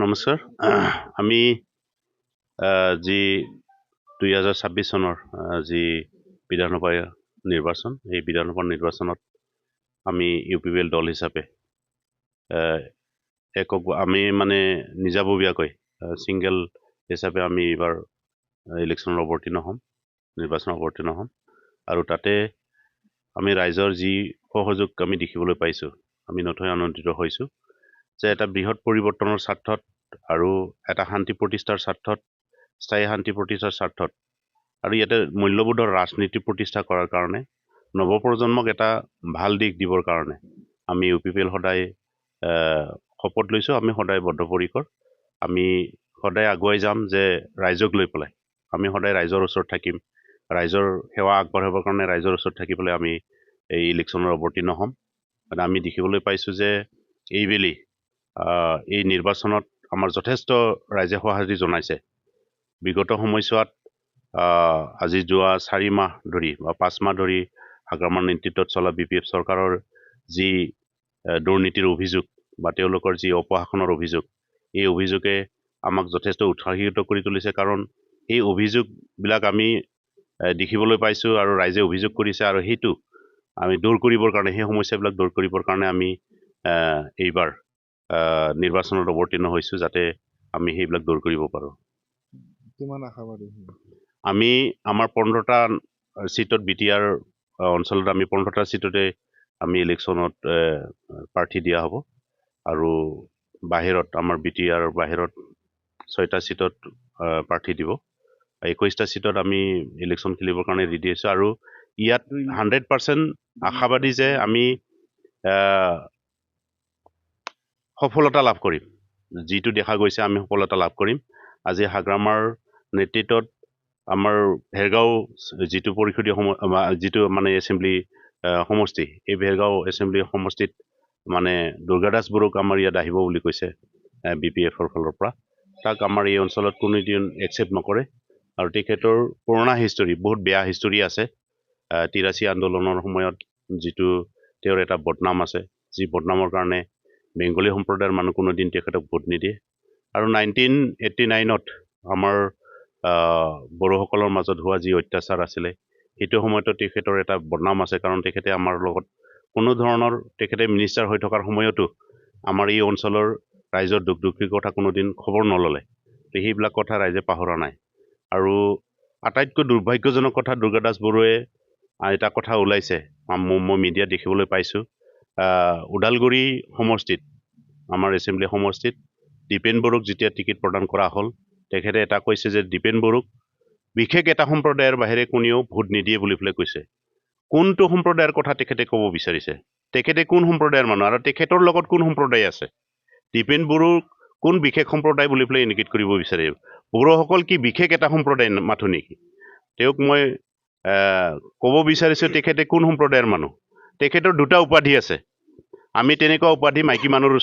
নমস্কাৰ। আমি যি 2026 চনৰ যি বিধানসভা নিৰ্বাচন, এই বিধানসভা নিৰ্বাচনত আমি UPPL দল হিচাপে আমি মানে নিজাববীয়াকৈ ছিংগল হিচাপে আমি এইবাৰ ইলেকশ্যনত অৱতীৰ্ণ হ'ম, নিৰ্বাচনত অৱতীৰ্ণ হ'ম। আৰু তাতে আমি ৰাইজৰ যি সহযোগ আমি দেখিবলৈ পাইছোঁ, আমি নথৈ আনন্দিত হৈছোঁ যে এটা বৃহৎ পৰিৱৰ্তনৰ স্বাৰ্থত আৰু এটা শান্তি প্ৰতিষ্ঠাৰ স্বাৰ্থত, স্থায়ী শান্তি প্ৰতিষ্ঠাৰ স্বাৰ্থত আৰু ইয়াতে মূল্যবোধৰ ৰাজনীতি প্ৰতিষ্ঠা কৰাৰ কাৰণে, নৱপ্ৰজন্মক এটা ভাল দিশ দিবৰ কাৰণে আমি UPPL সদায় শপত লৈছোঁ। আমি সদায় বদ্ধপৰিকৰ, আমি সদায় আগুৱাই যাম যে ৰাইজক লৈ পেলাই আমি সদায় ৰাইজৰ ওচৰত থাকিম, ৰাইজৰ সেৱা আগবঢ়াবৰ কাৰণে ৰাইজৰ ওচৰত থাকি পেলাই আমি এই ইলেকশ্যনত অৱতীৰ্ণ হ'ম। আমি দেখিবলৈ পাইছোঁ যে এইবেলি এই নিৰ্বাচনত আমাৰ যথেষ্ট ৰাইজে সঁহাৰি জনাইছে। বিগত সময়ছোৱাত আজি যোৱা 4 মাহ ধৰি বা 5 মাহ ধৰি হাগ্ৰামাৰ নেতৃত্বত চলা BPF চৰকাৰৰ যি দুৰ্নীতিৰ অভিযোগ বা তেওঁলোকৰ যি অপশাসনৰ অভিযোগ, এই অভিযোগে আমাক যথেষ্ট উৎসাহিত কৰি তুলিছে। কাৰণ এই অভিযোগবিলাক আমি দেখিবলৈ পাইছোঁ আৰু ৰাইজে অভিযোগ কৰিছে, আৰু সেইটো আমি দূৰ কৰিবৰ কাৰণে, সেই সমস্যাবিলাক দূৰ কৰিবৰ কাৰণে আমি এইবাৰ নিৰ্বাচনত অৱতীৰ্ণ হৈছোঁ, যাতে আমি সেইবিলাক দূৰ কৰিব পাৰোঁ। কিমান আশাবাদী? আমি আমাৰ 15টা চিটত BTR অঞ্চলত আমি 15টা চিটতে আমি ইলেকশ্যনত প্ৰাৰ্থী দিয়া হ'ব, আৰু বাহিৰত আমাৰ BTR বাহিৰত 6টা চিটত প্ৰাৰ্থী দিব। 21টা চিটত আমি ইলেকশ্যন খেলিবৰ কাৰণে ৰেডি আছোঁ, আৰু ইয়াত 100% আশাবাদী যে আমি সফলতা লাভ কৰিম। যিটো দেখা গৈছে আমি সফলতা লাভ কৰিম। আজি হাগ্ৰামাৰ নেতৃত্বত আমাৰ ভেৰগাঁও যিটো পৰিষদীয় যিটো মানে এছেম্বলি সমষ্টি, এই ভেৰগাঁও এছেম্বলি সমষ্টিত মানে দুৰ্গাদাস বড়োক আমাৰ ইয়াত আহিব বুলি কৈছে BPFৰ ফালৰ পৰা। তাক আমাৰ এই অঞ্চলত কোনোদিন একচেপ্ট নকৰে, আৰু তেখেতৰ পুৰণা হিষ্টৰী, বহুত বেয়া হিষ্টৰী আছে। 83 আন্দোলনৰ সময়ত যিটো তেওঁৰ এটা বদনাম আছে, যি বদনামৰ কাৰণে বেংগলী সম্প্ৰদায়ৰ মানুহ কোনোদিন তেখেতক ভোট নিদিয়ে। আৰু 1989ত আমাৰ বড়োসকলৰ মাজত হোৱা যি অত্যাচাৰ আছিলে, সেইটো সময়তো তেখেতৰ এটা বদনাম আছে। কাৰণ তেখেতে আমাৰ লগত কোনো ধৰণৰ, তেখেতে মিনিষ্টাৰ হৈ থকাৰ সময়তো আমাৰ এই অঞ্চলৰ ৰাইজৰ দুখ দুখীৰ কথা কোনোদিন খবৰ নল'লে। সেইবিলাক কথা ৰাইজে পাহৰা নাই। আৰু আটাইতকৈ দুৰ্ভাগ্যজনক কথা, দুৰ্গাদাস বড়োৱে এটা কথা ওলাইছে, মই মিডিয়াত দেখিবলৈ পাইছোঁ। ওদালগুৰি সমষ্টিত, আমাৰ এছেম্বলি সমষ্টিত দীপেন বড়োক যেতিয়া টিকেট প্ৰদান কৰা হ'ল, তেখেতে এটা কৈছে যে দীপেন বড়োক বিশেষ এটা সম্প্ৰদায়ৰ বাহিৰে কোনেও ভোট নিদিয়ে বুলি পেলাই কৈছে। কোনটো সম্প্ৰদায়ৰ কথা তেখেতে ক'ব বিচাৰিছে? তেখেতে কোন সম্প্ৰদায়ৰ মানুহ, আৰু তেখেতৰ লগত কোন সম্প্ৰদায় আছে? দীপেন বড়োক কোন বিশেষ সম্প্ৰদায় বুলি পেলাই ইণ্ডিকেট কৰিব বিচাৰে? বড়োসকল কি বিশেষ এটা সম্প্ৰদায় মাথো নেকি? তেওঁক মই ক'ব বিচাৰিছোঁ তেখেতে কোন সম্প্ৰদায়ৰ মানুহ। তেখেতৰ দুটা উপাধি আছে। আমি তেনেকুৱা উপাধি মাইকী মানুহৰ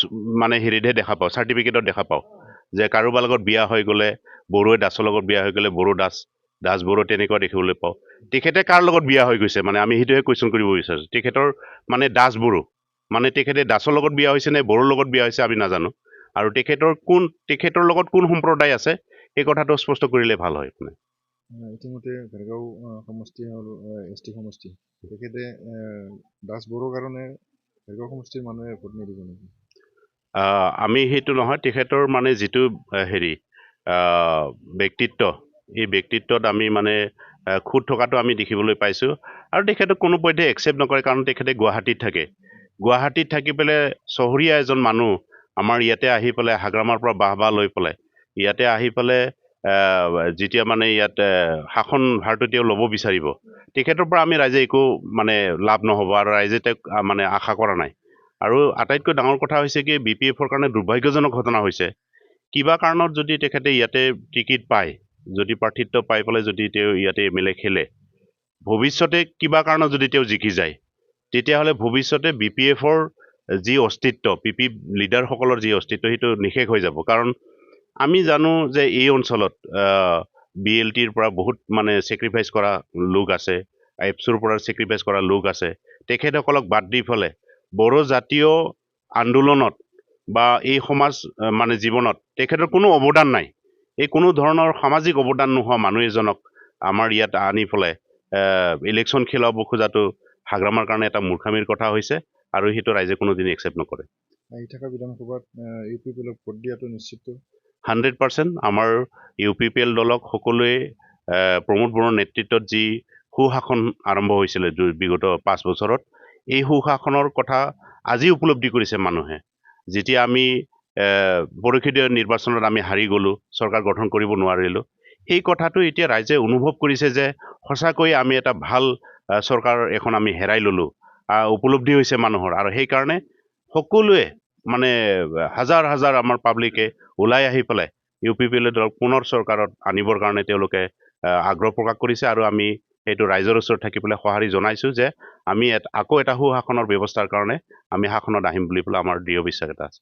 মানে হেৰিতহে দেখা পাওঁ, চাৰ্টিফিকেটত দেখা পাওঁ, যে কাৰোবাৰ লগত বিয়া হৈ গ'লে, বড়োৱে দাসৰ লগত বিয়া হৈ গ'লে বড়ো দাস, দাস বড়ো তেনেকুৱা দেখিবলৈ পাওঁ। তেখেতে কাৰ লগত বিয়া হৈ গৈছে, মানে আমি সেইটোহে কুৱেশ্যন কৰিব বিচাৰিছোঁ। তেখেতৰ মানে দাস বড়ো, মানে তেখেতে দাসৰ লগত বিয়া হৈছে নে বড়োৰ লগত বিয়া হৈছে আমি নাজানো। আৰু তেখেতৰ লগত কোন সম্প্ৰদায় আছে, সেই কথাটো স্পষ্ট কৰিলে ভাল হয়। ইতিমধ্যে ভেৰগাঁও সমষ্টি হ'ল ST সমষ্টি, তেখেতে দাস বড়োৰ কাৰণে ভেৰগাঁও সমষ্টিৰ মানুহে ভোট নিদিব নেকি? আমি সেইটো নহয়, তেখেতৰ মানে যিটো হেৰি ব্যক্তিত্ব, এই ব্যক্তিত্বত আমি মানে খুঁত থকাটো আমি দেখিবলৈ পাইছোঁ। আৰু তেখেতক কোনোপধ্যে একচেপ্ট নকৰে, কাৰণ তেখেতে গুৱাহাটীত থাকে। গুৱাহাটীত থাকি পেলাই চহৰীয়া এজন মানুহ আমাৰ ইয়াতে আহি পেলাই হাগ্ৰামাৰ পৰা বাহ লৈ পেলাই ইয়াতে আহি পেলাই যেতিয়া মানে ইয়াত শাসন ভাৰটো তেওঁ ল'ব বিচাৰিব, তেখেতৰ পৰা আমি ৰাইজে একো মানে লাভ নহ'ব, আৰু ৰাইজে তেওঁক মানে আশা কৰা নাই। আৰু আটাইতকৈ ডাঙৰ কথা হৈছে কি, BPFৰ কাৰণে দুৰ্ভাগ্যজনক ঘটনা হৈছে, কিবা কাৰণত যদি তেখেতে ইয়াতে টিকেট পায়, যদি প্ৰাৰ্থিত্ব পাই পেলাই যদি তেওঁ ইয়াতে MLA খেলে, ভৱিষ্যতে কিবা কাৰণত যদি তেওঁ জিকি যায়, তেতিয়াহ'লে ভৱিষ্যতে BPFৰ যি অস্তিত্ব, PP লিডাৰসকলৰ যি অস্তিত্ব, সেইটো নিশেষ হৈ যাব। কাৰণ আমি জানো যে এই অঞ্চলত BLTৰ পৰা বহুত মানে ছেক্ৰিফাইচ কৰা লোক আছে, এপছৰ পৰা ছেক্ৰিফাইচ কৰা লোক আছে। তেখেতসকলক বাদ দি পেলাই বড়ো জাতীয় আন্দোলনত বা এই সমাজ মানে জীৱনত তেখেতৰ কোনো অৱদান নাই। এই কোনো ধৰণৰ সামাজিক অৱদান নোহোৱা মানুহ এজনক আমাৰ ইয়াত আনি পেলাই ইলেকশ্যন খেলাব খোজাটো হাগ্ৰামাৰ কাৰণে এটা মূৰ্খামিৰ কথা হৈছে আৰু সেইটো ৰাইজে কোনোদিন একচেপ্ট নকৰে। আহি থকা বিধানসভাত UPPL ভোট দিয়াটো নিশ্চিত। 100% আমাৰ UPPL দলক সকলোৱে প্ৰমোদ বড়োৰ নেতৃত্বত যি সুশাসন আৰম্ভ হৈছিলে বিগত 5 বছৰত, এই সুশাসনৰ কথা আজি উপলব্ধি কৰিছে মানুহে। যেতিয়া আমি পৰিষদীয় নিৰ্বাচনত আমি হাৰি গ'লোঁ, চৰকাৰ গঠন কৰিব নোৱাৰিলোঁ, সেই কথাটো এতিয়া ৰাইজে অনুভৱ কৰিছে যে সঁচাকৈ আমি এটা ভাল চৰকাৰ এখন আমি হেৰাই ল'লোঁ, উপলব্ধি হৈছে মানুহৰ। আৰু সেইকাৰণে সকলোৱে মানে হাজাৰ হাজাৰ আমাৰ পাব্লিকে ওলাই আহি পেলাই UPPL দলক পুনৰ চৰকাৰত আনিবৰ কাৰণে তেওঁলোকে আগ্ৰহ প্ৰকাশ কৰিছে আৰু আমি সেইটো ৰাইজৰ ওচৰত থাকি পেলাই সঁহাৰি জনাইছোঁ যে আমি আকৌ এটা সুশাসনৰ ব্যৱস্থাৰ কাৰণে আমি শাসনত আহিম বুলি পেলাই আমাৰ দৃঢ় বিশ্বাস এটা আছে।